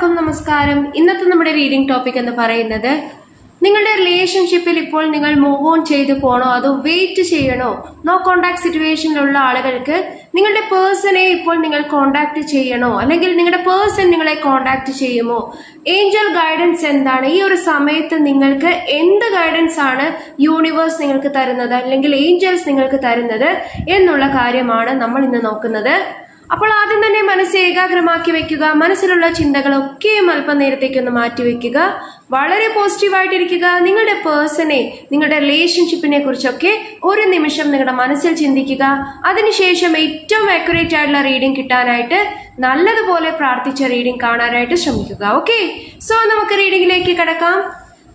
എല്ലാവർക്കും നമസ്കാരം. ഇന്നത്തെ നമ്മുടെ റീഡിംഗ് ടോപ്പിക് എന്ന് പറയുന്നത് നിങ്ങളുടെ റിലേഷൻഷിപ്പിൽ ഇപ്പോൾ നിങ്ങൾ മൂവ് ഓൺ ചെയ്തു പോകണോ അതോ വെയിറ്റ് ചെയ്യണോ? നോ കോണ്ടാക്ട് സിറ്റുവേഷനിലുള്ള ആളുകൾക്ക് നിങ്ങളുടെ പേഴ്സണെ ഇപ്പോൾ നിങ്ങൾ കോണ്ടാക്ട് ചെയ്യണോ അല്ലെങ്കിൽ നിങ്ങളുടെ പേഴ്സൺ നിങ്ങളെ കോണ്ടാക്ട് ചെയ്യുമോ? ഏഞ്ചൽ ഗൈഡൻസ് എന്താണ്? ഈ ഒരു സമയത്ത് നിങ്ങൾക്ക് എന്ത് ഗൈഡൻസ് ആണ് യൂണിവേഴ്സ് നിങ്ങൾക്ക് തരുന്നത് അല്ലെങ്കിൽ ഏഞ്ചൽസ് നിങ്ങൾക്ക് തരുന്നത് എന്നുള്ള കാര്യമാണ് നമ്മൾ ഇന്ന് നോക്കുന്നത്. അപ്പോൾ ആദ്യം തന്നെ മനസ്സ് ഏകാഗ്രമാക്കി വെക്കുക. മനസ്സിലുള്ള ചിന്തകളൊക്കെയും അല്പനേരത്തേക്കൊന്ന് മാറ്റിവെക്കുക. വളരെ പോസിറ്റീവായിട്ടിരിക്കുക. നിങ്ങളുടെ പേഴ്സണെ, നിങ്ങളുടെ റിലേഷൻഷിപ്പിനെ കുറിച്ചൊക്കെ ഒരു നിമിഷം നിങ്ങളുടെ മനസ്സിൽ ചിന്തിക്കുക. അതിനുശേഷം ഏറ്റവും ആക്യുറേറ്റ് ആയിട്ടുള്ള റീഡിംഗ് കിട്ടാനായിട്ട് നല്ലതുപോലെ പ്രാർത്ഥിച്ച റീഡിംഗ് കാണാനായിട്ട് ശ്രമിക്കുക. ഓക്കെ, സോ നമുക്ക് റീഡിംഗിലേക്ക് കടക്കാം.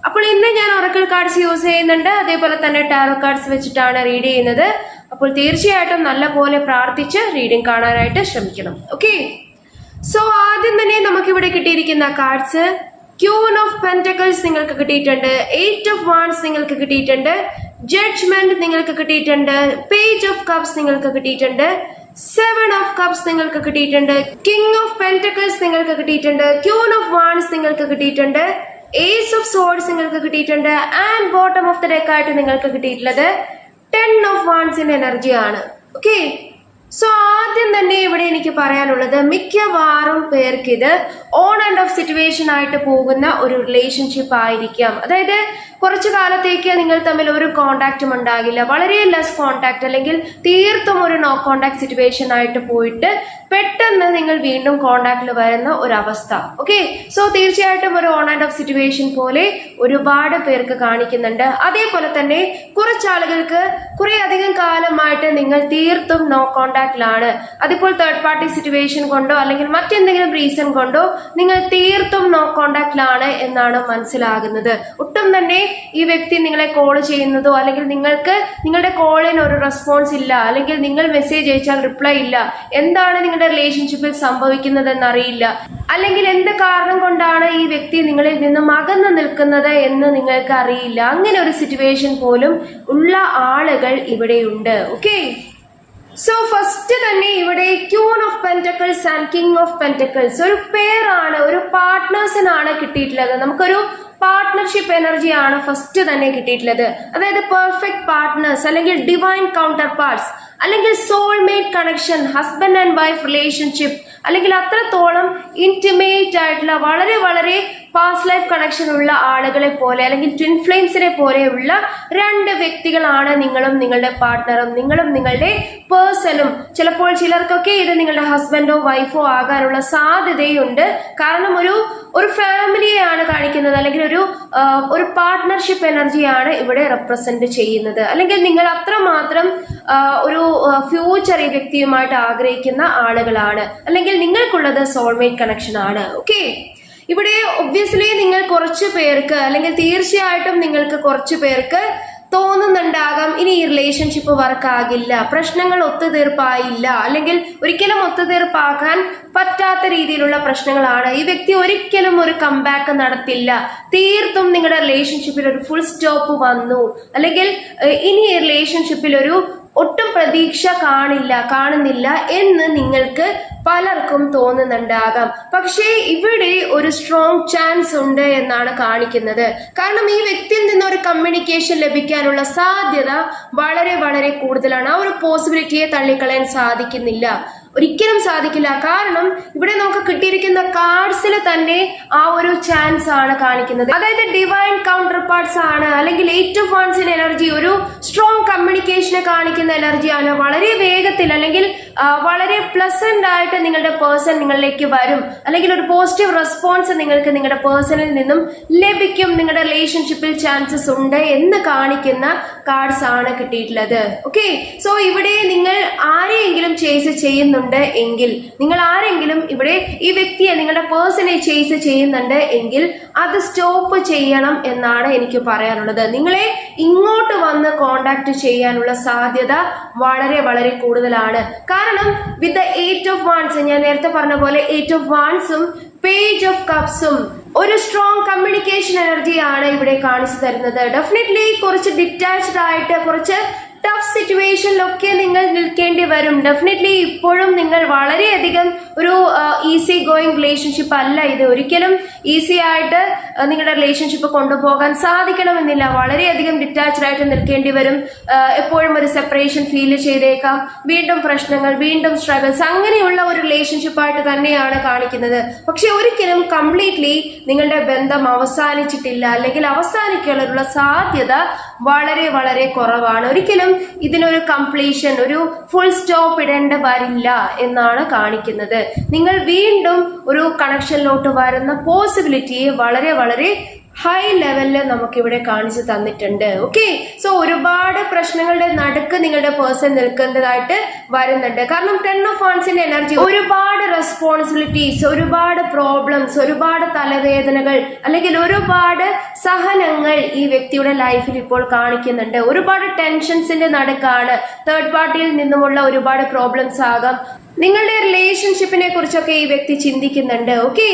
അപ്പോൾ ഇന്ന് ഞാൻ ഒറക്കിൾ കാർഡ്സ് യൂസ് ചെയ്യുന്നുണ്ട്, അതേപോലെ തന്നെ ടാറോ കാർഡ്സ് വെച്ചിട്ടാണ് റീഡ് ചെയ്യുന്നത്. അപ്പോൾ തീർച്ചയായിട്ടും നല്ലപോലെ പ്രാർത്ഥിച്ച് റീഡിംഗ് കാണാനായിട്ട് ശ്രമിക്കണം. ഓക്കെ, സോ ആദ്യം തന്നെ നമുക്കിവിടെ കിട്ടിയിരിക്കുന്ന കാർഡ്സ് ക്യൂൻ ഓഫ് പെന്റക്കിൾസ് നിങ്ങൾക്ക് കിട്ടിയിട്ടുണ്ട്, 8 ഓഫ് വാൺസ് നിങ്ങൾക്ക് കിട്ടിയിട്ടുണ്ട്, ജഡ്ജ്മെന്റ് നിങ്ങൾക്ക് കിട്ടിയിട്ടുണ്ട്, പേജ് ഓഫ് കപ്സ് നിങ്ങൾക്ക് കിട്ടിയിട്ടുണ്ട്, 7 ഓഫ് കപ്സ് നിങ്ങൾക്ക് കിട്ടിയിട്ടുണ്ട്, കിങ് ഓഫ് പെന്റക്കിൾസ് നിങ്ങൾക്ക് കിട്ടിയിട്ടുണ്ട്, ക്യൂൻ ഓഫ് വാൺസ് നിങ്ങൾക്ക് കിട്ടിയിട്ടുണ്ട്, ഏസ് ഓഫ് സോർഡ്സ് നിങ്ങൾക്ക് കിട്ടിയിട്ടുണ്ട്, and bottom of the deck ആയിട്ട് നിങ്ങൾക്ക് കിട്ടിയിട്ടുള്ളത് 10 ഓഫ് വാൺസിന്റെ എനർജിയാണ്. ഓക്കെ, സോ ആദ്യം തന്നെ ഇവിടെ എനിക്ക് പറയാനുള്ളത് മിക്കവാറും പേർക്ക് ഇത് ഓൺ ആൻഡ് ഓഫ് സിറ്റുവേഷൻ ആയിട്ട് പോകുന്ന ഒരു റിലേഷൻഷിപ്പ് ആയിരിക്കാം. അതായത് കുറച്ചു കാലത്തേക്ക് നിങ്ങൾ തമ്മിൽ ഒരു കോണ്ടാക്റ്റും ഉണ്ടാകില്ല, വളരെ ലെസ് കോണ്ടാക്ട് അല്ലെങ്കിൽ തീർത്തും ഒരു നോ കോണ്ടാക്ട് സിറ്റുവേഷൻ ആയിട്ട് പോയിട്ട് പെട്ടെന്ന് നിങ്ങൾ വീണ്ടും കോണ്ടാക്റ്റിൽ വരുന്ന ഒരു അവസ്ഥ. ഓക്കെ, സോ തീർച്ചയായിട്ടും ഒരു ഓൺ ആൻഡ് ഓഫ് സിറ്റുവേഷൻ പോലെ ഒരുപാട് പേർക്ക് കാണിക്കുന്നുണ്ട്. അതേപോലെ തന്നെ കുറച്ചാളുകൾക്ക് കുറെ അധികം കാലമായിട്ട് നിങ്ങൾ തീർത്തും നോ കോണ്ടാക്റ്റിലാണ്. അതിപ്പോൾ തേർഡ് പാർട്ടി സിറ്റുവേഷൻ കൊണ്ടോ അല്ലെങ്കിൽ മറ്റെന്തെങ്കിലും റീസൺ കൊണ്ടോ നിങ്ങൾ തീർത്തും നോ കോണ്ടാക്റ്റിലാണ് എന്നാണ് മനസ്സിലാകുന്നത്. ഒട്ടും തന്നെ ഈ വ്യക്തി നിങ്ങളെ കോൾ ചെയ്യുന്നതോ അല്ലെങ്കിൽ നിങ്ങൾക്ക് നിങ്ങളുടെ കോളിന് ഒരു റെസ്പോൺസ് ഇല്ല, അല്ലെങ്കിൽ നിങ്ങൾ മെസ്സേജ് അയച്ചാൽ റിപ്ലൈ ഇല്ല, എന്താണ് നിങ്ങളുടെ റിലേഷൻഷിപ്പിൽ സംഭവിക്കുന്നതെന്ന് അറിയില്ല, അല്ലെങ്കിൽ എന്ത് കാരണം കൊണ്ടാണ് ഈ വ്യക്തി നിങ്ങളിൽ നിന്നും അകന്നു നിൽക്കുന്നത് എന്ന് നിങ്ങൾക്ക് അറിയില്ല. അങ്ങനെ ഒരു സിറ്റുവേഷൻ പോലും ഉള്ള ആളുകൾ ഇവിടെയുണ്ട്. ഓക്കെ, സോ ഫസ്റ്റ് തന്നെ ഇവിടെ queen of pentacles and king of pentacles ഒരു പെയറാണ്, ഒരു പാർട്ട്നേഴ്സിനാണ് കിട്ടിയിട്ടുള്ളത്. നമുക്കൊരു പാർട്ട്ണർഷിപ്പ് എനർജിയാണ് ഫസ്റ്റ് തന്നെ കിട്ടിയിട്ടുള്ളത്. അതായത് പെർഫെക്റ്റ് പാർട്ട്നേഴ്സ് അല്ലെങ്കിൽ ഡിവൈൻ കൗണ്ടർ പാർട്സ് അല്ലെങ്കിൽ soulmate connection, husband and wife relationship, അല്ലെങ്കിൽ അത്രത്തോളം ഇന്റിമേറ്റ് ആയിട്ടുള്ള വളരെ വളരെ പാസ്റ്റ് ലൈഫ് കണക്ഷൻ ഉള്ള ആളുകളെ പോലെ അല്ലെങ്കിൽ ട്വിൻ ഫ്ലെയിംസിനെ പോലെയുള്ള രണ്ട് വ്യക്തികളാണ് നിങ്ങളും നിങ്ങളുടെ പാർട്ട്ണറും, നിങ്ങളും നിങ്ങളുടെ പേഴ്സണും. ചിലപ്പോൾ ചിലർക്കൊക്കെ ഇത് നിങ്ങളുടെ ഹസ്ബൻഡോ വൈഫോ ആകാനുള്ള സാധ്യതയുണ്ട്. കാരണം ഒരു ഫാമിലിയെയാണ് കാണിക്കുന്നത്, അല്ലെങ്കിൽ ഒരു പാർട്ട്ണർഷിപ്പ് എനർജിയാണ് ഇവിടെ റെപ്രസെന്റ് ചെയ്യുന്നത്. അല്ലെങ്കിൽ നിങ്ങൾ അത്രമാത്രം ഒരു ഫ്യൂച്ചർ ഈ വ്യക്തിയുമായിട്ട് ആഗ്രഹിക്കുന്ന ആളുകളാണ്, അല്ലെങ്കിൽ നിങ്ങൾക്കുള്ളത് സോൾമേറ്റ് കണക്ഷൻ ആണ്. ഓക്കെ, ഇവിടെ ഒബ്വിയസ്ലി നിങ്ങൾ കുറച്ച് പേർക്ക് അല്ലെങ്കിൽ തീർച്ചയായിട്ടും നിങ്ങൾക്ക് കുറച്ച് പേർക്ക് തോന്നുന്നുണ്ടാകാം ഇനി ഈ റിലേഷൻഷിപ്പ് വർക്കാകില്ല, പ്രശ്നങ്ങൾ ഒത്തുതീർപ്പായില്ല, അല്ലെങ്കിൽ ഒരിക്കലും ഒത്തുതീർപ്പാക്കാൻ പറ്റാത്ത രീതിയിലുള്ള പ്രശ്നങ്ങളാണ്, ഈ വ്യക്തി ഒരിക്കലും ഒരു കംബാക്ക് നടത്തില്ല, തീർത്തും നിങ്ങളുടെ റിലേഷൻഷിപ്പിൽ ഒരു ഫുൾ സ്റ്റോപ്പ് വന്നു, അല്ലെങ്കിൽ ഇനി ഈ റിലേഷൻഷിപ്പിൽ ഒട്ടും പ്രതീക്ഷ കാണുന്നില്ല എന്ന് നിങ്ങൾക്ക് പലർക്കും തോന്നുന്നുണ്ടാകാം. പക്ഷേ ഇവിടെ ഒരു സ്ട്രോങ് ചാൻസ് ഉണ്ട് എന്നാണ് കാണിക്കുന്നത്. കാരണം ഈ വ്യക്തിയിൽ നിന്ന് ഒരു കമ്മ്യൂണിക്കേഷൻ ലഭിക്കാനുള്ള സാധ്യത വളരെ വളരെ കൂടുതലാണ്. ആ ഒരു പോസിബിലിറ്റിയെ തള്ളിക്കളയാൻ സാധിക്കുന്നില്ല, ഒരിക്കലും സാധിക്കില്ല. കാരണം ഇവിടെ നമുക്ക് കിട്ടിയിരിക്കുന്ന കാർഡ്സിൽ തന്നെ ആ ഒരു ചാൻസ് ആണ് കാണിക്കുന്നത്. അതായത് ഡിവൈൻ കൗണ്ടർ പാർട്സ് ആണ്, അല്ലെങ്കിൽ 8 ഓഫ് വാൺസിന്റെ എനർജി ഒരു സ്ട്രോങ് കമ്മ്യൂണിക്കേഷനെ കാണിക്കുന്ന എനർജിയാണ്. വളരെ വേഗത്തിൽ അല്ലെങ്കിൽ വളരെ പ്ലസന്റ് ആയിട്ട് നിങ്ങളുടെ പേഴ്സൺ നിങ്ങളിലേക്ക് വരും, അല്ലെങ്കിൽ ഒരു പോസിറ്റീവ് റെസ്പോൺസ് നിങ്ങൾക്ക് നിങ്ങളുടെ പേഴ്സണിൽ നിന്നും ലഭിക്കും, നിങ്ങളുടെ റിലേഷൻഷിപ്പിൽ ചാൻസസ് ഉണ്ട് എന്ന് കാണിക്കുന്ന കാർഡ്സ് ആണ് കിട്ടിയിട്ടുള്ളത്. ഓക്കെ, സോ ഇവിടെ നിങ്ങൾ ആരെയെങ്കിലും ചേസ് ചെയ്യുന്നുണ്ട് എങ്കിൽ, നിങ്ങൾ ആരെങ്കിലും ഇവിടെ ഈ വ്യക്തിയെ നിങ്ങളുടെ പേഴ്സണെ ചേസ് ചെയ്യുന്നുണ്ട് എങ്കിൽ അത് സ്റ്റോപ്പ് ചെയ്യണം എന്നാണ് എനിക്ക് പറയാനുള്ളത്. നിങ്ങളെ ഇങ്ങോട്ട് വന്ന് കോണ്ടാക്ട് ചെയ്യാനുള്ള സാധ്യത വളരെ വളരെ കൂടുതലാണ്. കാരണം വിത്ത് 8 ഓഫ് വാൺസ്, ഞാൻ നേരത്തെ പറഞ്ഞ പോലെ 8 ഓഫ് വാൺസും പേജ് ഓഫ് കപ്സും ഒരു സ്ട്രോങ് കമ്മ്യൂണിക്കേഷൻ എനർജിയാണ് ഇവിടെ കാണിച്ചു തരുന്നത്. ഡെഫിനറ്റ്ലി കുറച്ച് ഡിറ്റാച്ച്ഡ് ആയിട്ട്, കുറച്ച് ടഫ് സിറ്റുവേഷനിലൊക്കെ നിങ്ങൾ നിൽക്കേണ്ടി വരും. ഡെഫിനറ്റ്ലി ഇപ്പോഴും നിങ്ങൾ വളരെയധികം ഒരു ഈസി ഗോയിങ് റിലേഷൻഷിപ്പ് അല്ല ഇത്. ഒരിക്കലും ഈസി ആയിട്ട് നിങ്ങളുടെ റിലേഷൻഷിപ്പ് കൊണ്ടുപോകാൻ സാധിക്കണമെന്നില്ല. വളരെയധികം ഡിറ്റാച്ച്ഡ് ആയിട്ട് നിൽക്കേണ്ടി വരും. എപ്പോഴും ഒരു സെപ്പറേഷൻ ഫീൽ ചെയ്തേക്കാം, വീണ്ടും പ്രശ്നങ്ങൾ, വീണ്ടും സ്ട്രഗിൾസ്, അങ്ങനെയുള്ള ഒരു റിലേഷൻഷിപ്പായിട്ട് തന്നെയാണ് കാണിക്കുന്നത്. പക്ഷെ ഒരിക്കലും കംപ്ലീറ്റ്ലി നിങ്ങളുടെ ബന്ധം അവസാനിച്ചിട്ടില്ല, അല്ലെങ്കിൽ അവസാനിക്കാനുള്ള സാധ്യത വളരെ വളരെ കുറവാണ്. ഒരിക്കലും ഇതിനൊരു കംപ്ലീഷൻ, ഒരു ഫുൾ സ്റ്റോപ്പ് ഇടേണ്ട വരില്ല എന്നാണ് കാണിക്കുന്നത്. നിങ്ങൾ വീണ്ടും ഒരു കണക്ഷനിലോട്ട് വരുന്ന പോസിബിലിറ്റിയെ വളരെ വളരെ ഹൈ ലെവലില് നമുക്കിവിടെ കാണിച്ചു തന്നിട്ടുണ്ട്. ഓക്കെ, സോ ഒരുപാട് പ്രശ്നങ്ങളുടെ നടുക്ക് നിങ്ങളുടെ പേഴ്സൺ നിൽക്കേണ്ടതായിട്ട് വരുന്നുണ്ട്. കാരണം 10 of Wandsന്റെ എനർജി ഒരുപാട് റെസ്പോൺസിബിലിറ്റീസ്, ഒരുപാട് പ്രോബ്ലംസ്, ഒരുപാട് തലവേദനകൾ, അല്ലെങ്കിൽ ഒരുപാട് സഹനങ്ങൾ ഈ വ്യക്തിയുടെ ലൈഫിൽ ഇപ്പോൾ കാണിക്കുന്നുണ്ട്. ഒരുപാട് ടെൻഷൻസിന്റെ നടുക്കാണ്. തേർഡ് പാർട്ടിയിൽ നിന്നുമുള്ള ഒരുപാട് പ്രോബ്ലംസ് ആകാം. നിങ്ങളുടെ റിലേഷൻഷിപ്പിനെ കുറിച്ചൊക്കെ ഈ വ്യക്തി ചിന്തിക്കുന്നുണ്ട്. ഓക്കെ,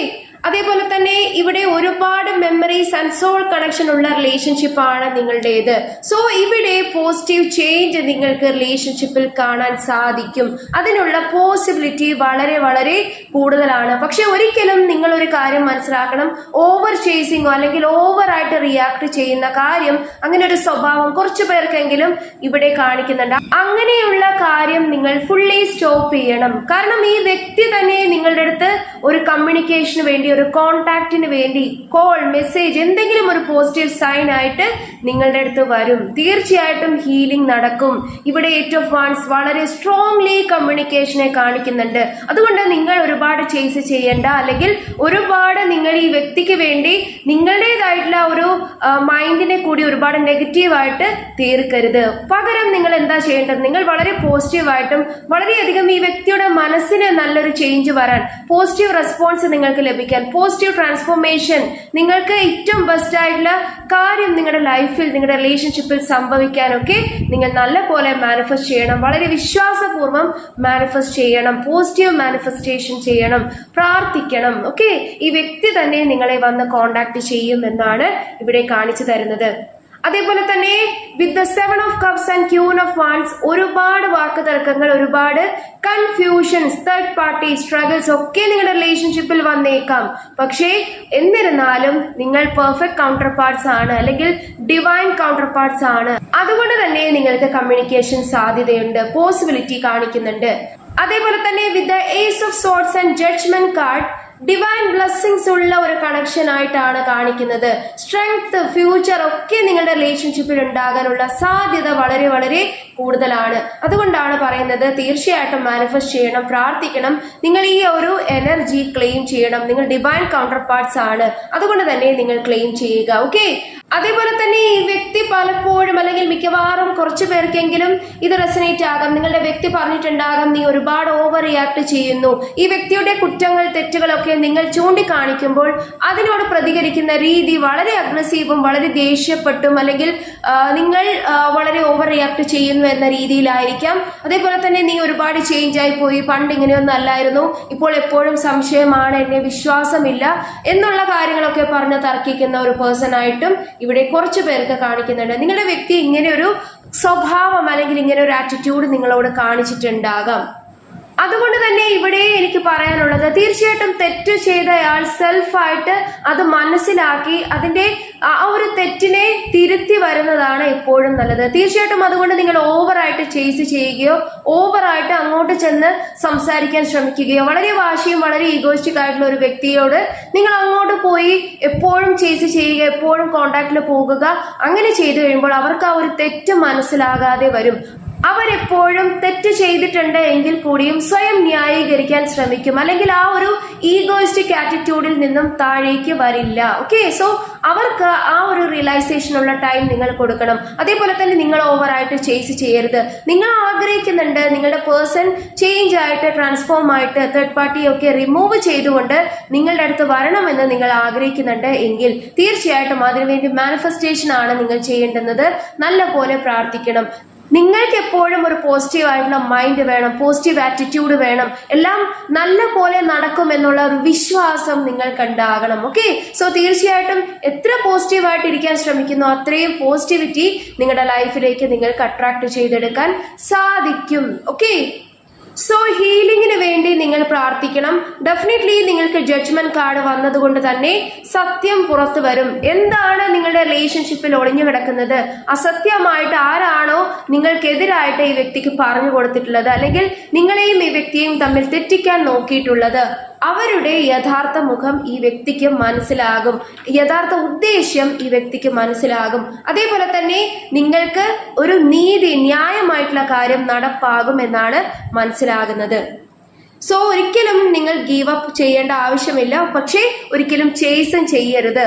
അതേപോലെ തന്നെ ഇവിടെ ഒരുപാട് മെമ്മറീസ് ആൻഡ് സോൾ കണക്ഷൻ ഉള്ള റിലേഷൻഷിപ്പ് ആണ് നിങ്ങളുടേത്. സോ ഇവിടെ പോസിറ്റീവ് ചേഞ്ച് നിങ്ങൾക്ക് റിലേഷൻഷിപ്പിൽ കാണാൻ സാധിക്കും. അതിനുള്ള പോസിബിലിറ്റി വളരെ വളരെ കൂടുതലാണ്. പക്ഷെ ഒരിക്കലും നിങ്ങൾ ഒരു കാര്യം മനസ്സിലാക്കണം, ഓവർ ചേസിങ്ങോ അല്ലെങ്കിൽ ഓവർ ആയിട്ട് റിയാക്ട് ചെയ്യുന്ന കാര്യം, അങ്ങനെ ഒരു സ്വഭാവം കുറച്ചു പേർക്കെങ്കിലും ഇവിടെ കാണിക്കുന്നുണ്ട്. അങ്ങനെയുള്ള കാര്യം നിങ്ങൾ ഫുള്ളി സ്റ്റോപ്പ് ചെയ്യണം. കാരണം ഈ വ്യക്തി തന്നെ നിങ്ങളുടെ അടുത്ത് ഒരു കമ്മ്യൂണിക്കേഷന് വേണ്ടി, ഒരു കോണ്ടാക്റ്റിന് വേണ്ടി കോൾ, മെസ്സേജ്, എന്തെങ്കിലും ഒരു പോസിറ്റീവ് സൈൻ ആയിട്ട് നിങ്ങളുടെ അടുത്ത് വരും. തീർച്ചയായിട്ടും ഹീലിംഗ് നടക്കും. ഇവിടെ 8 of Wands വളരെ സ്ട്രോങ്ലി കമ്മ്യൂണിക്കേഷനെ കാണിക്കുന്നുണ്ട്. അതുകൊണ്ട് നിങ്ങൾ ഒരുപാട് ചേസ് ചെയ്യേണ്ട, അല്ലെങ്കിൽ ഒരുപാട് നിങ്ങൾ ഈ വ്യക്തിക്ക് വേണ്ടി നിങ്ങളുടേതായിട്ടുള്ള ഒരു മൈൻഡിനെ കൂടി ഒരുപാട് നെഗറ്റീവായിട്ട് തീർക്കരുത്. പകരം നിങ്ങൾ എന്താ ചെയ്യേണ്ടത്, നിങ്ങൾ വളരെ പോസിറ്റീവായിട്ടും വളരെയധികം ഈ വ്യക്തിയുടെ മനസ്സിന് നല്ലൊരു ചേഞ്ച് വരാൻ, പോസിറ്റീവ് റെസ്പോൺസ് നിങ്ങൾക്ക് ലഭിക്കാൻ, പോസിറ്റീവ് ട്രാൻസ്ഫോർമേഷൻ, നിങ്ങൾക്ക് ഏറ്റവും ബെസ്റ്റ് ആയിട്ടുള്ള കാര്യം നിങ്ങളുടെ ലൈഫിൽ, നിങ്ങളുടെ റിലേഷൻഷിപ്പിൽ സംഭവിക്കാനൊക്കെ നിങ്ങൾ നല്ല പോലെ മാനിഫെസ്റ്റ് ചെയ്യണം. വളരെ വിശ്വാസപൂർവ്വം മാനിഫെസ്റ്റ് ചെയ്യണം, പോസിറ്റീവ് മാനിഫെസ്റ്റേഷൻ ചെയ്യണം, പ്രാർത്ഥിക്കണം. ഓക്കെ, ഈ വ്യക്തി തന്നെ നിങ്ങളെ വന്ന് കോണ്ടാക്ട് ചെയ്യും എന്നാണ് ഇവിടെ കാണിച്ചു തരുന്നത്. അതേപോലെ തന്നെ with the 7 of Cups and Queen of Wands ഒരുപാട് വാക്ക് തർക്കങ്ങൾ, ഒരുപാട് കൺഫ്യൂഷൻസ്, തേർഡ് പാർട്ടി സ്ട്രഗിൾസ് ഒക്കെ നിങ്ങളുടെ റിലേഷൻഷിപ്പിൽ വന്നേക്കാം. പക്ഷേ എന്നിരുന്നാലും നിങ്ങൾ പെർഫെക്റ്റ് കൗണ്ടർ പാർട്സ് ആണ്, അല്ലെങ്കിൽ ഡിവൈൻ കൗണ്ടർ പാർട്സ് ആണ്. അതുകൊണ്ട് തന്നെ നിങ്ങൾക്ക് കമ്മ്യൂണിക്കേഷൻ സാധ്യതയുണ്ട്, പോസിബിലിറ്റി കാണിക്കുന്നുണ്ട്. അതേപോലെ തന്നെ with the Ace of Swords and judgement card divine blessings ഉള്ള ഒരു കണക്ഷൻ ആയിട്ടാണ് കാണിക്കുന്നത്. സ്ട്രെങ്ത്, ഫ്യൂച്ചർ ഒക്കെ നിങ്ങളുടെ റിലേഷൻഷിപ്പിൽ ഉണ്ടാകാനുള്ള സാധ്യത വളരെ വളരെ കൂടുതലാണ്. അതുകൊണ്ടാണ് പറയുന്നത് തീർച്ചയായിട്ടും മാനിഫെസ്റ്റ് ചെയ്യണം, പ്രാർത്ഥിക്കണം. നിങ്ങൾ ഈ ഒരു എനർജി ക്ലെയിം ചെയ്യണം. നിങ്ങൾ ഡിവൈൻ കൗണ്ടർ പാർട്സ് ആണ്, അതുകൊണ്ട് തന്നെ നിങ്ങൾ ക്ലെയിം ചെയ്യുക. ഓക്കെ, അതേപോലെ തന്നെ ഈ വ്യക്തി പലപ്പോഴും, അല്ലെങ്കിൽ മിക്കവാറും കുറച്ചു പേർക്കെങ്കിലും ഇത് റെസനേറ്റ് ആകാം. നിങ്ങളുടെ വ്യക്തി പറഞ്ഞിട്ടുണ്ടാകാം, നീ ഒരുപാട് ഓവർ റിയാക്ട് ചെയ്യുന്നു. ഈ വ്യക്തിയുടെ കുറ്റങ്ങൾ, തെറ്റുകളൊക്കെ നിങ്ങൾ ചൂണ്ടിക്കാണിക്കുമ്പോൾ അതിനോട് പ്രതികരിക്കുന്ന രീതി വളരെ അഗ്രസീവും വളരെ ദേഷ്യപ്പെട്ടും, അല്ലെങ്കിൽ നിങ്ങൾ വളരെ ഓവർ റിയാക്ട് ചെയ്യുന്നു എന്ന രീതിയിലായിരിക്കാം. അതേപോലെ തന്നെ നീ ഒരുപാട് ചേഞ്ച് ആയി പോയി, പണ്ട് ഇങ്ങനെയൊന്നും അല്ലായിരുന്നു, ഇപ്പോൾ എപ്പോഴും സംശയമാണ്, എന്നെ വിശ്വാസമില്ല എന്നുള്ള കാര്യങ്ങളൊക്കെ പറഞ്ഞ് തർക്കിക്കുന്ന ഒരു പേഴ്സൺ ആയിട്ടും ഇവിടെ കുറച്ചു പേർക്ക് കാണിക്കുന്നുണ്ട്. നിങ്ങളുടെ വ്യക്തി ഇങ്ങനെ ഒരു സ്വഭാവം, അല്ലെങ്കിൽ ഇങ്ങനെ ഒരു ആറ്റിറ്റ്യൂഡ് നിങ്ങളോട് കാണിച്ചിട്ടുണ്ടാകാം. അതുകൊണ്ട് തന്നെ ഇവിടെ എനിക്ക് പറയാനുള്ളത്, തീർച്ചയായിട്ടും തെറ്റ് ചെയ്തയാൾ സെൽഫായിട്ട് അത് മനസ്സിലാക്കി അതിന്റെ ആ ഒരു തെറ്റിനെ തിരുത്തി വരുന്നതാണ് എപ്പോഴും നല്ലത്. തീർച്ചയായിട്ടും അതുകൊണ്ട് നിങ്ങൾ ഓവറായിട്ട് ചേസ് ചെയ്യുകയോ ഓവറായിട്ട് അങ്ങോട്ട് ചെന്ന് സംസാരിക്കാൻ ശ്രമിക്കുകയോ, വളരെ വാശിയും വളരെ ഈഗോയിസ്റ്റിക് ആയിട്ടുള്ള ഒരു വ്യക്തിയോട് നിങ്ങൾ അങ്ങോട്ട് പോയി എപ്പോഴും ചേസ് ചെയ്യുക, എപ്പോഴും കോണ്ടാക്റ്റിൽ പോകുക, അങ്ങനെ ചെയ്തു കഴിയുമ്പോൾ അവർക്ക് ആ ഒരു തെറ്റ് മനസ്സിലാകാതെ വരും. അവരെപ്പോഴും തെറ്റ് ചെയ്തിട്ടുണ്ട് എങ്കിൽ കൂടിയും സ്വയം ന്യായീകരിക്കാൻ ശ്രമിക്കും, അല്ലെങ്കിൽ ആ ഒരു ഈഗോയിസ്റ്റിക് ആറ്റിറ്റ്യൂഡിൽ നിന്നും താഴേക്ക് വരില്ല. ഓക്കെ, സോ അവർക്ക് ആ ഒരു റിയലൈസേഷനുള്ള ടൈം നിങ്ങൾ കൊടുക്കണം. അതേപോലെ തന്നെ നിങ്ങൾ ഓവറായിട്ട് ചേസ് ചെയ്യരുത്. നിങ്ങൾ ആഗ്രഹിക്കുന്നുണ്ട് നിങ്ങളുടെ പേഴ്സൺ ചേഞ്ച് ആയിട്ട്, ട്രാൻസ്ഫോം ആയിട്ട്, തേർഡ് പാർട്ടിയൊക്കെ റിമൂവ് ചെയ്തുകൊണ്ട് നിങ്ങളുടെ അടുത്ത് വരണമെന്ന് നിങ്ങൾ ആഗ്രഹിക്കുന്നുണ്ട് എങ്കിൽ തീർച്ചയായിട്ടും അതിനുവേണ്ടി മാനിഫെസ്റ്റേഷൻ ആണ് നിങ്ങൾ ചെയ്യേണ്ടുന്നത്. നല്ല പോലെ പ്രാർത്ഥിക്കണം. നിങ്ങൾക്ക് എപ്പോഴും ഒരു പോസിറ്റീവ് ആയിട്ടുള്ള മൈൻഡ് വേണം, പോസിറ്റീവ് ആറ്റിറ്റ്യൂഡ് വേണം, എല്ലാം നല്ല പോലെ നടക്കും എന്നുള്ള ഒരു വിശ്വാസം നിങ്ങൾക്കുണ്ടാകണം. ഓക്കെ, സോ തീർച്ചയായിട്ടും എത്ര പോസിറ്റീവായിട്ട് ഇരിക്കാൻ ശ്രമിക്കുന്നു അത്രയും പോസിറ്റിവിറ്റി നിങ്ങളുടെ ലൈഫിലേക്ക് നിങ്ങൾക്ക് അട്രാക്ട് ചെയ്തെടുക്കാൻ സാധിക്കും. ഓക്കെ, സോ ഹീലിംഗിന് വേണ്ടി നിങ്ങൾ പ്രാർത്ഥിക്കണം. ഡെഫിനറ്റ്ലി നിങ്ങൾക്ക് ജഡ്ജ്മെന്റ് കാർഡ് വന്നതുകൊണ്ട് തന്നെ സത്യം പുറത്തു വരും. എന്താണ് നിങ്ങളുടെ റിലേഷൻഷിപ്പിൽ ഒളിഞ്ഞു കിടക്കുന്നത്, അസത്യമായിട്ട് ആരാണോ നിങ്ങൾക്കെതിരായിട്ട് ഈ വ്യക്തിക്ക് പറഞ്ഞു കൊടുത്തിട്ടുള്ളത്, അല്ലെങ്കിൽ നിങ്ങളെയും ഈ വ്യക്തിയെയും തമ്മിൽ തെറ്റിക്കാൻ നോക്കിയിട്ടുള്ളത്, അവരുടെ യഥാർത്ഥ മുഖം ഈ വ്യക്തിക്ക് മനസ്സിലാകും, യഥാർത്ഥ ഉദ്ദേശ്യം ഈ വ്യക്തിക്ക് മനസ്സിലാകും. അതേപോലെ തന്നെ നിങ്ങൾക്ക് ഒരു ന്യായമായിട്ടുള്ള കാര്യം നടപ്പാകും എന്നാണ് മനസ്സിലാകുന്നത്. സോ ഒരിക്കലും നിങ്ങൾ ഗീവ് അപ്പ് ചെയ്യേണ്ട ആവശ്യമില്ല, പക്ഷേ ഒരിക്കലും ചേസും ചെയ്യരുത്.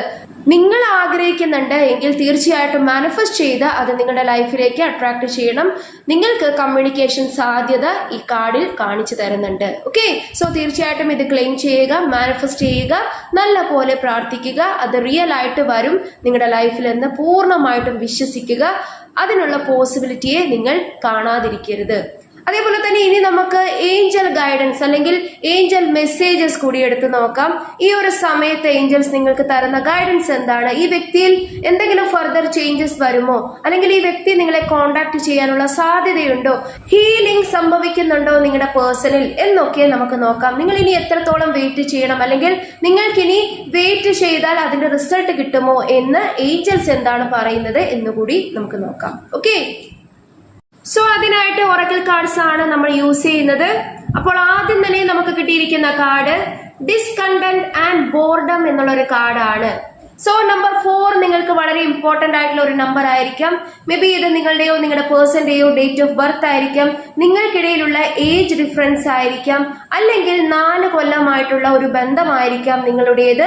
നിങ്ങൾ ആഗ്രഹിക്കുന്നുണ്ട് എങ്കിൽ തീർച്ചയായിട്ടും മാനിഫെസ്റ്റ് ചെയ്ത് അത് നിങ്ങളുടെ ലൈഫിലേക്ക് അട്രാക്ട് ചെയ്യണം. നിങ്ങൾക്ക് കമ്മ്യൂണിക്കേഷൻ സാധ്യത ഈ കാർഡിൽ കാണിച്ചു തരുന്നുണ്ട്. ഓക്കെ, സോ തീർച്ചയായിട്ടും ഇത് ക്ലെയിം ചെയ്യുക, മാനിഫെസ്റ്റ് ചെയ്യുക, നല്ല പോലെ പ്രാർത്ഥിക്കുക. അത് റിയൽ ആയിട്ട് വരും നിങ്ങളുടെ ലൈഫിൽ എന്ന് പൂർണ്ണമായിട്ടും വിശ്വസിക്കുക. അതിനുള്ള പോസിബിലിറ്റിയെ നിങ്ങൾ കാണാതിരിക്കരുത്. അതേപോലെ തന്നെ ഇനി നമുക്ക് ഏഞ്ചൽ ഗൈഡൻസ് അല്ലെങ്കിൽ ഏഞ്ചൽ മെസ്സേജസ് കൂടി എടുത്തു നോക്കാം. ഈ ഒരു സമയത്ത് ഏഞ്ചൽസ് നിങ്ങൾക്ക് തരുന്ന ഗൈഡൻസ് എന്താണ്? ഈ വ്യക്തിയിൽ എന്തെങ്കിലും ഫർദർ ചേഞ്ചസ് വരുമോ, അല്ലെങ്കിൽ ഈ വ്യക്തി നിങ്ങളെ കോണ്ടാക്ട് ചെയ്യാനുള്ള സാധ്യതയുണ്ടോ, ഹീലിംഗ് സംഭവിക്കുന്നുണ്ടോ നിങ്ങളുടെ പേഴ്സണിൽ എന്നൊക്കെ നമുക്ക് നോക്കാം. നിങ്ങൾ ഇനി എത്രത്തോളം വെയിറ്റ് ചെയ്യണം, അല്ലെങ്കിൽ നിങ്ങൾക്കിനി വെയിറ്റ് ചെയ്താൽ അതിന്റെ റിസൾട്ട് കിട്ടുമോ എന്ന് ഏഞ്ചൽസ് എന്താണ് പറയുന്നത് എന്നുകൂടി നമുക്ക് നോക്കാം. ഓക്കെ, സോ അതിനായിട്ട് ഒറക്കിൾ കാർഡ്സ് ആണ് നമ്മൾ യൂസ് ചെയ്യുന്നത്. അപ്പോൾ ആദ്യം തന്നെ നമുക്ക് കിട്ടിയിരിക്കുന്ന കാർഡ് ഡിസ്കണ്ടന്റ് ആൻഡ് ബോർഡം എന്നുള്ള ഒരു കാർഡാണ്. സോ നമ്പർ 4 നിങ്ങൾക്ക് വളരെ ഇമ്പോർട്ടന്റ് ആയിട്ടുള്ള ഒരു നമ്പർ ആയിരിക്കാം. മേ ബി ഇത് നിങ്ങളുടെയോ നിങ്ങളുടെ പേഴ്സന്റെയോ ഡേറ്റ് ഓഫ് ബർത്ത് ആയിരിക്കാം, നിങ്ങൾക്കിടയിലുള്ള ഏജ് ഡിഫറൻസ് ആയിരിക്കാം, അല്ലെങ്കിൽ 4 കൊല്ലമായിട്ടുള്ള ഒരു ബന്ധമായിരിക്കാം നിങ്ങളുടേത്,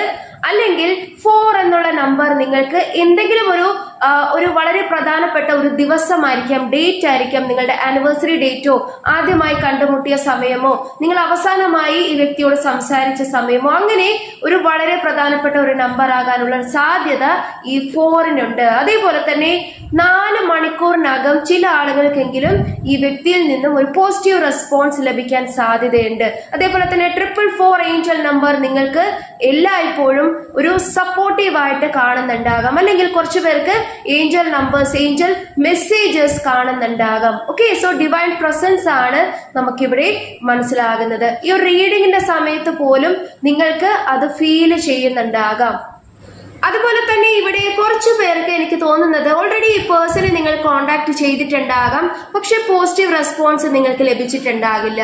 അല്ലെങ്കിൽ 4 എന്നുള്ള നമ്പർ നിങ്ങൾക്ക് എന്തെങ്കിലും ഒരു വളരെ പ്രധാനപ്പെട്ട ഒരു ദിവസമായിരിക്കാം, ഡേറ്റ് ആയിരിക്കാം, നിങ്ങളുടെ ആനിവേഴ്സറി ഡേറ്റോ, ആദ്യമായി കണ്ടുമുട്ടിയ സമയമോ, നിങ്ങൾ അവസാനമായി ഈ വ്യക്തിയോട് സംസാരിച്ച സമയമോ, അങ്ങനെ ഒരു വളരെ പ്രധാനപ്പെട്ട ഒരു നമ്പർ ആകാനുള്ള സാധ്യത ഈ 4-നുണ്ട്. അതേപോലെ തന്നെ 4 മണിക്കൂറിനകം ചില ആളുകൾക്കെങ്കിലും ഈ വ്യക്തിയിൽ നിന്നും ഒരു പോസിറ്റീവ് റെസ്പോൺസ് ലഭിക്കാൻ സാധ്യതയുണ്ട്. അതേപോലെ തന്നെ 444 ഏഞ്ചൽ നമ്പർ നിങ്ങൾക്ക് എല്ലായ്പ്പോഴും ഒരു സപ്പോർട്ടീവ് ആയിട്ട് കാണുന്നുണ്ടാകാം, അല്ലെങ്കിൽ കുറച്ചു പേർക്ക് ഏഞ്ചൽ നമ്പേഴ്സ്, ഏഞ്ചൽ മെസ്സേജസ് കാണുന്നുണ്ടാകാം. ഓക്കെ, സോ ഡിവൈൻ പ്രസൻസ് ആണ് നമുക്കിവിടെ മനസ്സിലാകുന്നത്. ഈ ഒരു റീഡിങ്ങിന്റെ സമയത്ത് പോലും നിങ്ങൾക്ക് അത് ഫീൽ ചെയ്യുന്നുണ്ടാകാം. അതുപോലെ തന്നെ ഇവിടെ കുറച്ചു പേർക്ക് എനിക്ക് തോന്നുന്നത് ഓൾറെഡി ഈ പേഴ്സണെ നിങ്ങൾ കോണ്ടാക്ട് ചെയ്തിട്ടുണ്ടാകാം, പക്ഷെ പോസിറ്റീവ് റെസ്പോൺസ് നിങ്ങൾക്ക് ലഭിച്ചിട്ടുണ്ടാകില്ല.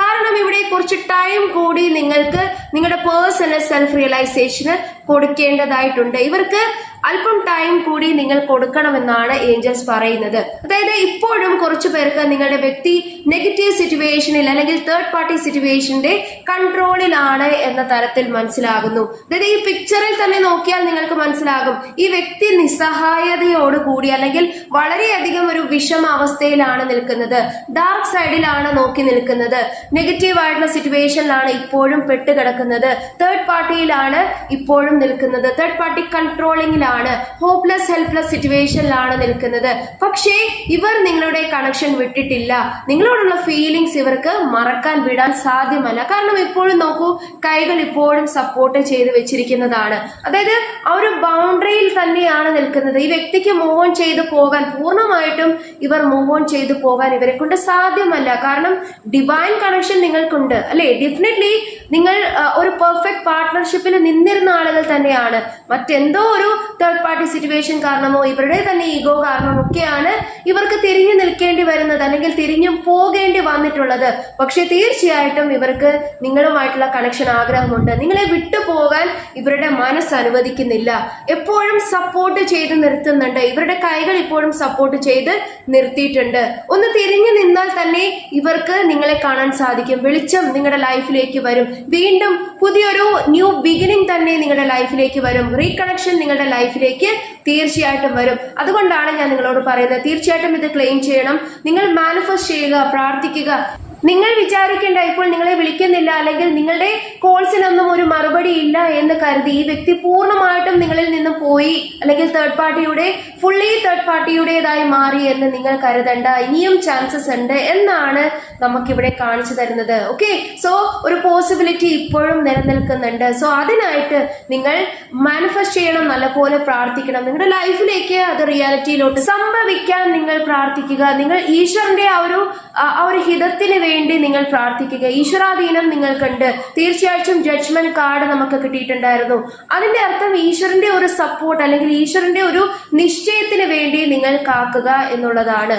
കാരണം ഇവിടെ കുറച്ച് ടൈം കൂടി നിങ്ങൾക്ക് നിങ്ങളുടെ പേഴ്സണൽ സെൽഫ് റിയലൈസേഷന് കൊടുക്കേണ്ടതായിട്ടുണ്ട്. ഇവർക്ക് അല്പം ടൈം കൂടി നിങ്ങൾ കൊടുക്കണമെന്നാണ് ഏഞ്ചൽസ് പറയുന്നത്. അതായത് ഇപ്പോഴും കുറച്ചു പേർക്ക് നിങ്ങളുടെ വ്യക്തി നെഗറ്റീവ് സിറ്റുവേഷനിൽ അല്ലെങ്കിൽ തേർഡ് പാർട്ടി സിറ്റുവേഷന്റെ കൺട്രോളിലാണ് എന്ന തരത്തിൽ മനസ്സിലാകുന്നു. അതായത് ഈ പിക്ചറിൽ തന്നെ നോക്കിയാൽ നിങ്ങൾക്ക് മനസ്സിലാകും ഈ വ്യക്തി നിസ്സഹായതയോടുകൂടി അല്ലെങ്കിൽ വളരെയധികം ഒരു വിഷമ അവസ്ഥയിലാണ് നിൽക്കുന്നത്, ഡാർക്ക് സൈഡിലാണ് നോക്കി നിൽക്കുന്നത്, നെഗറ്റീവ് ആയിട്ടുള്ള സിറ്റുവേഷനിലാണ് ഇപ്പോഴും പെട്ടുകിടക്കുന്നത്, തേർഡ് പാർട്ടിയിലാണ് ഇപ്പോഴും നിൽക്കുന്നത്, തേർഡ് പാർട്ടി കൺട്രോളിംഗിലാണ്, ഹോപ്പ്ലെസ് ഹെൽപ്ലെസ് സിറ്റുവേഷനിലാണ് നിൽക്കുന്നത്. പക്ഷേ ഇവർ നിങ്ങളുടെ കണക്ഷൻ വിട്ടിട്ടില്ല. നിങ്ങളോടുള്ള ഫീലിങ്സ് ഇവർക്ക് മറക്കാൻ വിടാൻ സാധ്യമല്ല. കാരണം ഇപ്പോഴും നോക്കൂ, കൈകൾ ഇപ്പോഴും സപ്പോർട്ട് ചെയ്ത് വെച്ചിരിക്കുന്നതാണ്. അതായത് ആ ഒരു ബൗണ്ടറിയിൽ തന്നെയാണ് നിൽക്കുന്നത്. ഈ വ്യക്തിക്ക് മൂവ് ഓൺ ചെയ്ത് പോകാൻ, പൂർണ്ണമായിട്ടും ഇവർ മൂവ് ഓൺ ചെയ്ത് പോകാൻ ഇവരെ കൊണ്ട് സാധ്യമല്ല. കാരണം ഡിവൈൻ കണക്ഷൻ നിങ്ങൾക്കുണ്ട് അല്ലെ. ഡെഫിനറ്റ്ലി നിങ്ങൾ ഒരു പെർഫെക്റ്റ് പാർട്ട്ണർഷിപ്പിൽ നിന്നിരുന്ന ആളുകൾ തന്നെയാണ്. മറ്റെന്തോ ഒരു തേർഡ് പാർട്ടി സിറ്റുവേഷൻ കാരണമോ ഇവരുടെ തന്നെ ഈഗോ കാരണമോ ഒക്കെയാണ് ഇവർക്ക് തിരിഞ്ഞു നിൽക്കേണ്ടി വരുന്നത്, അല്ലെങ്കിൽ തിരിഞ്ഞു പോകേണ്ടി വന്നിട്ടുള്ളത്. പക്ഷെ തീർച്ചയായിട്ടും ഇവർക്ക് നിങ്ങളുമായിട്ടുള്ള കണക്ഷൻ ആഗ്രഹമുണ്ട്. നിങ്ങളെ വിട്ടുപോകാൻ ഇവരുടെ മനസ്സ് അനുവദിക്കുന്നില്ല. എപ്പോഴും സപ്പോർട്ട് ചെയ്ത് നിർത്തുന്നുണ്ട്. ഇവരുടെ കൈകൾ ഇപ്പോഴും സപ്പോർട്ട് ചെയ്ത് നിർത്തിയിട്ടുണ്ട്. ഒന്ന് തിരിഞ്ഞു നിന്നാൽ തന്നെ ഇവർക്ക് നിങ്ങളെ കാണാൻ സാധിക്കും. വെളിച്ചം നിങ്ങളുടെ ലൈഫിലേക്ക് വരും. വീണ്ടും പുതിയൊരു ന്യൂ ബിഗിനിങ് തന്നെ നിങ്ങളുടെ ലൈഫിലേക്ക് വരും. റീകണക്ഷൻ നിങ്ങളുടെ ലൈഫിലേക്ക് തീർച്ചയായിട്ടും വരും. അതുകൊണ്ടാണ് ഞാൻ നിങ്ങളോട് പറയുന്നത്, തീർച്ചയായിട്ടും ഇത് ക്ലെയിം ചെയ്യണം. നിങ്ങൾ മാനിഫെസ്റ്റ് ചെയ്യുക, പ്രാർത്ഥിക്കുക. നിങ്ങൾ വിചാരിക്കേണ്ട ഇപ്പോൾ നിങ്ങളെ വിളിക്കുന്നില്ല, അല്ലെങ്കിൽ നിങ്ങളുടെ കോൾസിനൊന്നും ഒരു മറുപടി മറുപടി ഇല്ല എന്ന് കരുതി ഈ വ്യക്തി പൂർണ്ണമായിട്ടും നിങ്ങളിൽ നിന്ന് പോയി, അല്ലെങ്കിൽ ഫുള്ളി തേർഡ് പാർട്ടിയുടേതായി മാറി എന്ന് നിങ്ങൾ കരുതണ്ട. ഇനിയും ചാൻസസ് ഉണ്ട് എന്നാണ് നമുക്കിവിടെ കാണിച്ചു തരുന്നത്. ഓക്കെ, സോ ഒരു പോസിബിലിറ്റി ഇപ്പോഴും നിലനിൽക്കുന്നുണ്ട്. സോ അതിനായിട്ട് നിങ്ങൾ മാനിഫെസ്റ്റ് ചെയ്യണം, നല്ലപോലെ പ്രാർത്ഥിക്കണം. നിങ്ങളുടെ ലൈഫിലേക്ക് അത് റിയാലിറ്റിയിലോട്ട് സംഭവിക്കാൻ നിങ്ങൾ പ്രാർത്ഥിക്കുക. നിങ്ങൾ ഈശ്വരന്റെ ആ ഒരു ഹിതത്തിന് വേണ്ടി നിങ്ങൾ പ്രാർത്ഥിക്കുക. ഈശ്വരാധീനം നിങ്ങൾക്കുണ്ട്. തീർച്ചയായിട്ടും ജഡ്ജ്മെന്റ് കാർഡ് നമുക്ക് കിട്ടിയിട്ടുണ്ടായിരുന്നു. അതിന്റെ അർത്ഥം ഈശ്വരന്റെ ഒരു സപ്പോർട്ട് അല്ലെങ്കിൽ ഈശ്വരന്റെ ഒരു നിശ്ചയത്തിന് വേണ്ടി നിങ്ങൾ കാക്കുക എന്നുള്ളതാണ്.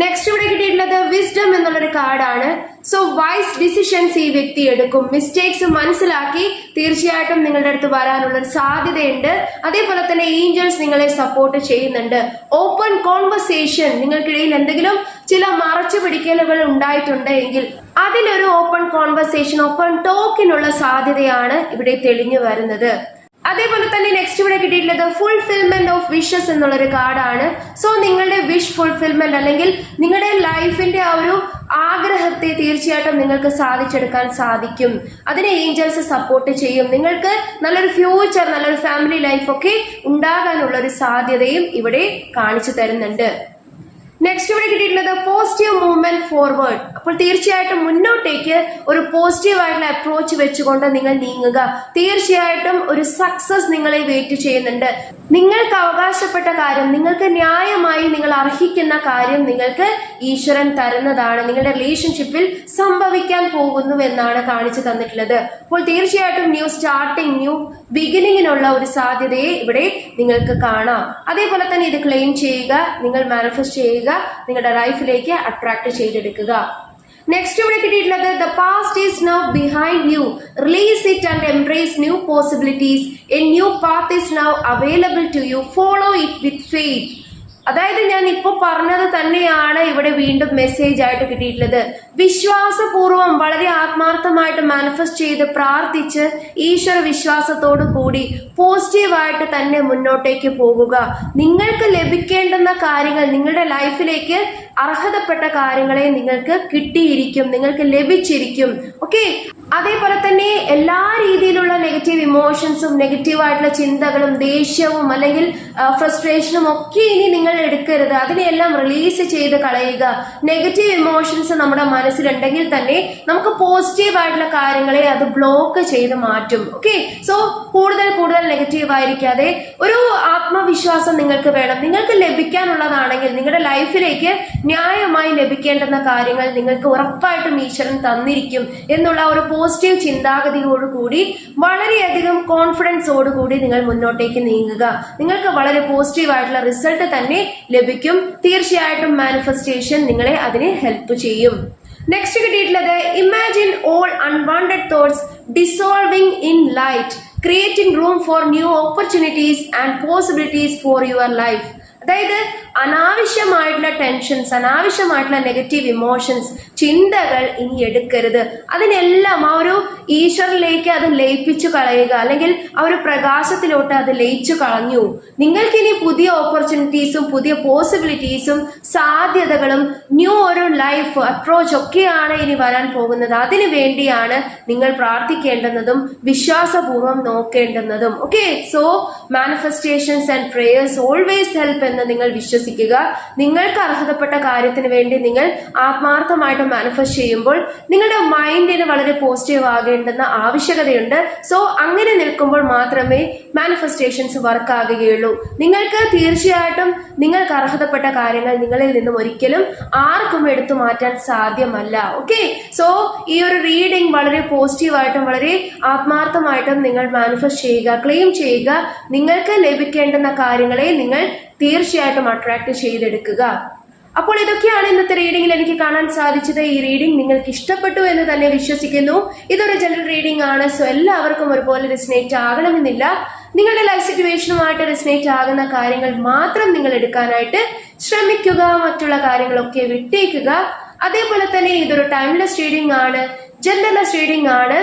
നെക്സ്റ്റ് ഇവിടെ കിട്ടിയിട്ടുള്ളത് വിസ്ഡം എന്നുള്ളൊരു കാർഡാണ്. സോ വൈസ് ഡിസിഷൻസ് ഈ വ്യക്തി എടുക്കും. മിസ്റ്റേക്സ് മനസ്സിലാക്കി തീർച്ചയായിട്ടും നിങ്ങളുടെ അടുത്ത് വരാനുള്ള ഒരു സാധ്യതയുണ്ട്. അതേപോലെ തന്നെ ഏഞ്ചൽസ് നിങ്ങളെ സപ്പോർട്ട് ചെയ്യുന്നുണ്ട്. ഓപ്പൺ കോൺവെർസേഷൻ, നിങ്ങൾക്കിടയിൽ എന്തെങ്കിലും ചില മറച്ചു പിടിക്കലുകൾ ഉണ്ടായിട്ടുണ്ട് എങ്കിൽ അതിലൊരു ഓപ്പൺ കോൺവെർസേഷൻ, ഓപ്പൺ ടോക്കിനുള്ള സാധ്യതയാണ് ഇവിടെ തെളിഞ്ഞു വരുന്നത്. അതേപോലെ തന്നെ നെക്സ്റ്റ് ഇവിടെ കിട്ടിയിട്ടുള്ളത് ഫുൾഫിൽമെന്റ് ഓഫ് വിഷസ് എന്നുള്ളൊരു കാർഡാണ്. സോ നിങ്ങളുടെ വിഷ് ഫുൾഫിൽമെന്റ് അല്ലെങ്കിൽ നിങ്ങളുടെ ലൈഫിന്റെ ആ ഒരു ആഗ്രഹത്തെ തീർച്ചയായിട്ടും നിങ്ങൾക്ക് സാധിച്ചെടുക്കാൻ സാധിക്കും. അതിനെ ഏഞ്ചൽസ് സപ്പോർട്ട് ചെയ്യും. നിങ്ങൾക്ക് നല്ലൊരു ഫ്യൂച്ചർ, നല്ലൊരു ഫാമിലി ലൈഫ് ഒക്കെ ഉണ്ടാകാനുള്ള ഒരു സാധ്യതയും ഇവിടെ കാണിച്ചു തരുന്നുണ്ട്. നെക്സ്റ്റ് ഇവിടെ കിട്ടിയിട്ടുള്ളത് പോസിറ്റീവ് മൂവ്മെന്റ് ഫോർവേഡ്. അപ്പോൾ തീർച്ചയായിട്ടും മുന്നോട്ടേക്ക് ഒരു പോസിറ്റീവ് ആയിട്ടുള്ള അപ്രോച്ച് വെച്ചുകൊണ്ട് നിങ്ങൾ നീങ്ങുക. തീർച്ചയായിട്ടും ഒരു സക്സസ് നിങ്ങളെ വെയിറ്റ് ചെയ്യുന്നുണ്ട്. നിങ്ങൾക്ക് അവകാശപ്പെട്ട കാര്യം, നിങ്ങൾക്ക് ന്യായമായി നിങ്ങൾ അർഹിക്കുന്ന കാര്യം നിങ്ങൾക്ക് ഈശ്വരൻ തരുന്നതാണ്. നിങ്ങളുടെ റിലേഷൻഷിപ്പിൽ സംഭവിക്കാൻ പോകുന്നു എന്നാണ് കാണിച്ചു തന്നിട്ടുള്ളത്. അപ്പോൾ തീർച്ചയായിട്ടും ന്യൂ സ്റ്റാർട്ടിങ്, ന്യൂ ബിഗിനിങ്ങിനുള്ള ഒരു സാധ്യതയെ ഇവിടെ നിങ്ങൾക്ക് കാണാം. അതേപോലെ തന്നെ ഇത് ക്ലെയിം ചെയ്യുക, നിങ്ങൾ മാനിഫെസ്റ്റ് ചെയ്യുക, നിങ്ങളുടെ ലൈഫിലേക്ക് അട്രാക്ട് ചെയ്തെടുക്കുക. നെക്സ്റ്റ് ഇവിടെ കിട്ടിയിട്ടുള്ളത് the past is now behind you, release it and embrace new possibilities, a new path is now available to you, follow it with faith. അതായത് ഞാൻ ഇപ്പൊ പറഞ്ഞത് തന്നെയാണ് ഇവിടെ വീണ്ടും മെസ്സേജ് ആയിട്ട് കിട്ടിയിട്ടുള്ളത്. വിശ്വാസപൂർവം വളരെ ആത്മാർത്ഥമായിട്ട് മാനിഫെസ്റ്റ് ചെയ്ത് പ്രാർത്ഥിച്ച് ഈശ്വര വിശ്വാസത്തോടു കൂടി പോസിറ്റീവായിട്ട് തന്നെ മുന്നോട്ടേക്ക് പോകുക. നിങ്ങൾക്ക് ലഭിക്കേണ്ടുന്ന കാര്യങ്ങൾ, നിങ്ങളുടെ ലൈഫിലേക്ക് അർഹതപ്പെട്ട കാര്യങ്ങളെ നിങ്ങൾക്ക് കിട്ടിയിരിക്കും, നിങ്ങൾക്ക് ലഭിച്ചിരിക്കും. ഓക്കെ, അതേപോലെ തന്നെ എല്ലാ രീതിയിലുള്ള നെഗറ്റീവ് ഇമോഷൻസും നെഗറ്റീവായിട്ടുള്ള ചിന്തകളും ദേഷ്യവും അല്ലെങ്കിൽ ഫ്രസ്ട്രേഷനും ഒക്കെ ഇനി നിങ്ങൾ എടുക്കരുത്. അതിനെല്ലാം റിലീസ് ചെയ്ത് കളയുക. നെഗറ്റീവ് ഇമോഷൻസ് നമ്മുടെ മനസ്സിലുണ്ടെങ്കിൽ തന്നെ നമുക്ക് പോസിറ്റീവ് ആയിട്ടുള്ള കാര്യങ്ങളെ അത് ബ്ലോക്ക് ചെയ്ത് മാറ്റും. ഓക്കെ, സോ കൂടുതൽ നെഗറ്റീവ് ആയിരിക്കാതെ ഒരു ആത്മവിശ്വാസം നിങ്ങൾക്ക് വേണം. നിങ്ങൾക്ക് ലഭിക്കാനുള്ളതാണെങ്കിൽ, നിങ്ങളുടെ ലൈഫിലേക്ക് ന്യായമായി ലഭിക്കേണ്ടുന്ന കാര്യങ്ങൾ നിങ്ങൾക്ക് ഉറപ്പായിട്ടും ഈശ്വരൻ തന്നിരിക്കും എന്നുള്ള ഒരു പോസിറ്റീവ് ചിന്താഗതിയോടുകൂടി വളരെയധികം കോൺഫിഡൻസോടുകൂടി നിങ്ങൾ മുന്നോട്ടേക്ക് നീങ്ങുക. നിങ്ങൾക്ക് വളരെ പോസിറ്റീവ് ആയിട്ടുള്ള റിസൾട്ട് തന്നെ ലഭിക്കും. തീർച്ചയായിട്ടും മാനിഫെസ്റ്റേഷൻ നിങ്ങളെ അതിന് ഹെൽപ്പ് ചെയ്യും. നെക്സ്റ്റ് കിട്ടിയിട്ടുള്ളത് imagine all unwanted thoughts dissolving in light, creating room for new opportunities and possibilities for your life. അതായത് അനാവശ്യമായിട്ടുള്ള ടെൻഷൻസ്, അനാവശ്യമായിട്ടുള്ള നെഗറ്റീവ് ഇമോഷൻസ്, ചിന്തകൾ ഇനി എടുക്കരുത്. അതിനെല്ലാം ആ ഒരു ഈശ്വരനിലേക്ക് അത് ലയിപ്പിച്ചു കളയുക, അല്ലെങ്കിൽ ആ ഒരു പ്രകാശത്തിലോട്ട് അത് ലയിച്ചു കളഞ്ഞു. നിങ്ങൾക്കിനി പുതിയ ഓപ്പർച്യൂണിറ്റീസും പുതിയ പോസിബിലിറ്റീസും സാധ്യതകളും ന്യൂ ഒരു ലൈഫ് അപ്രോച്ച് ഒക്കെയാണ് ഇനി വരാൻ പോകുന്നത്. അതിനു വേണ്ടിയാണ് നിങ്ങൾ പ്രാർത്ഥിക്കേണ്ടുന്നതും വിശ്വാസപൂർവ്വം നോക്കേണ്ടുന്നതും. Okay, so manifestations and prayers always help എന്ന് നിങ്ങൾ വിശ്വസിക്കുക. നിങ്ങൾക്ക് അർഹതപ്പെട്ട കാര്യത്തിന് വേണ്ടി നിങ്ങൾ ആത്മാർത്ഥമായിട്ട് മാനിഫെസ്റ്റ് ചെയ്യുമ്പോൾ നിങ്ങളുടെ മൈൻഡിന് വളരെ പോസിറ്റീവ് ആകേണ്ടുന്ന ആവശ്യകതയുണ്ട്. സോ അങ്ങനെ നിൽക്കുമ്പോൾ മാത്രമേ മാനിഫെസ്റ്റേഷൻസ് വർക്ക് ആകുകയുള്ളൂ. നിങ്ങൾക്ക് തീർച്ചയായിട്ടും നിങ്ങൾക്ക് അർഹതപ്പെട്ട കാര്യങ്ങൾ നിങ്ങളിൽ നിന്നും ഒരിക്കലും ആർക്കും എടുത്തു മാറ്റാൻ സാധ്യമല്ല. ഓക്കെ, സോ ഈ ഒരു റീഡിംഗ് വളരെ പോസിറ്റീവായിട്ടും വളരെ ആത്മാർത്ഥമായിട്ടും നിങ്ങൾ മാനിഫെസ്റ്റ് ചെയ്യുക, ക്ലെയിം ചെയ്യുക. നിങ്ങൾക്ക് ലഭിക്കേണ്ടുന്ന കാര്യങ്ങളെ നിങ്ങൾ തീർച്ചയായിട്ടും അട്രാക്ട് ചെയ്തെടുക്കുക. അപ്പോൾ ഇതൊക്കെയാണ് ഇന്നത്തെ റീഡിംഗിൽ എനിക്ക് കാണാൻ സാധിച്ചത്. ഈ റീഡിംഗ് നിങ്ങൾക്ക് ഇഷ്ടപ്പെട്ടു എന്ന് തന്നെ വിശ്വസിക്കുന്നു. ഇതൊരു ജനറൽ റീഡിംഗ് ആണ്, സോ എല്ലാവർക്കും ഒരുപോലെ റെസനേറ്റ് ആകണമെന്നില്ല. നിങ്ങളുടെ ലൈഫ് സിറ്റുവേഷനുമായിട്ട് റെസനേറ്റ് ആകുന്ന കാര്യങ്ങൾ മാത്രം നിങ്ങൾ എടുക്കാനായിട്ട് ശ്രമിക്കുക, മറ്റുള്ള കാര്യങ്ങളൊക്കെ വിട്ടേക്കുക. അതേപോലെ തന്നെ ഇതൊരു ടൈംലെസ് റീഡിംഗ് ആണ്, ജെൻഡർലെസ് റീഡിംഗ് ആണ്.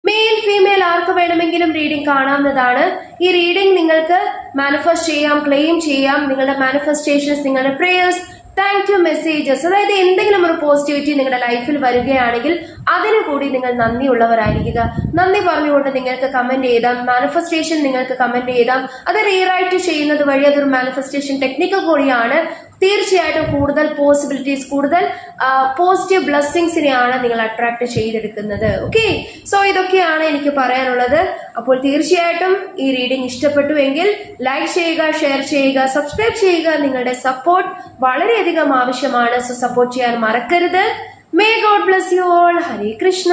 മെയിൽ ഫീമെയിൽ ആർക്ക് വേണമെങ്കിലും റീഡിംഗ് കാണാവുന്നതാണ്. ഈ റീഡിംഗ് നിങ്ങൾക്ക് മാനിഫെസ്റ്റ് ചെയ്യാം, ക്ലെയിം ചെയ്യാം. നിങ്ങളുടെ മാനിഫെസ്റ്റേഷൻസ്, നിങ്ങളുടെ പ്രേയേഴ്സ് താങ്ക് യു മെസ്സേജസ്. അതായത് എന്തെങ്കിലും ഒരു പോസിറ്റിവിറ്റി നിങ്ങളുടെ ലൈഫിൽ വരികയാണെങ്കിൽ അതിനു കൂടി നിങ്ങൾ നന്ദിയുള്ളവരായിരിക്കുക. നന്ദി പറഞ്ഞുകൊണ്ട് നിങ്ങൾക്ക് കമന്റ് ചെയ്താം, മാനിഫെസ്റ്റേഷൻ നിങ്ങൾക്ക് കമന്റ് ചെയ്താം. അത് റീറൈറ്റ് ചെയ്യുന്നത് വഴി അതൊരു മാനിഫെസ്റ്റേഷൻ ടെക്നിക്ക് കൂടിയാണ്. തീർച്ചയായിട്ടും കൂടുതൽ പോസിബിലിറ്റീസ്, കൂടുതൽ പോസിറ്റീവ് ബ്ലെസ്സിങ്സിനെയാണ് നിങ്ങൾ അട്രാക്ട് ചെയ്തെടുക്കുന്നത്. ഓക്കെ, സോ ഇതൊക്കെയാണ് എനിക്ക് പറയാനുള്ളത്. അപ്പോൾ തീർച്ചയായിട്ടും ഈ റീഡിംഗ് ഇഷ്ടപ്പെട്ടുവെങ്കിൽ ലൈക്ക് ചെയ്യുക, ഷെയർ ചെയ്യുക, സബ്സ്ക്രൈബ് ചെയ്യുക. നിങ്ങളുടെ സപ്പോർട്ട് വളരെയധികം ആവശ്യമാണ്. സോ സപ്പോർട്ട് ചെയ്യാൻ മറക്കരുത്. May God bless you all. Hare Krishna.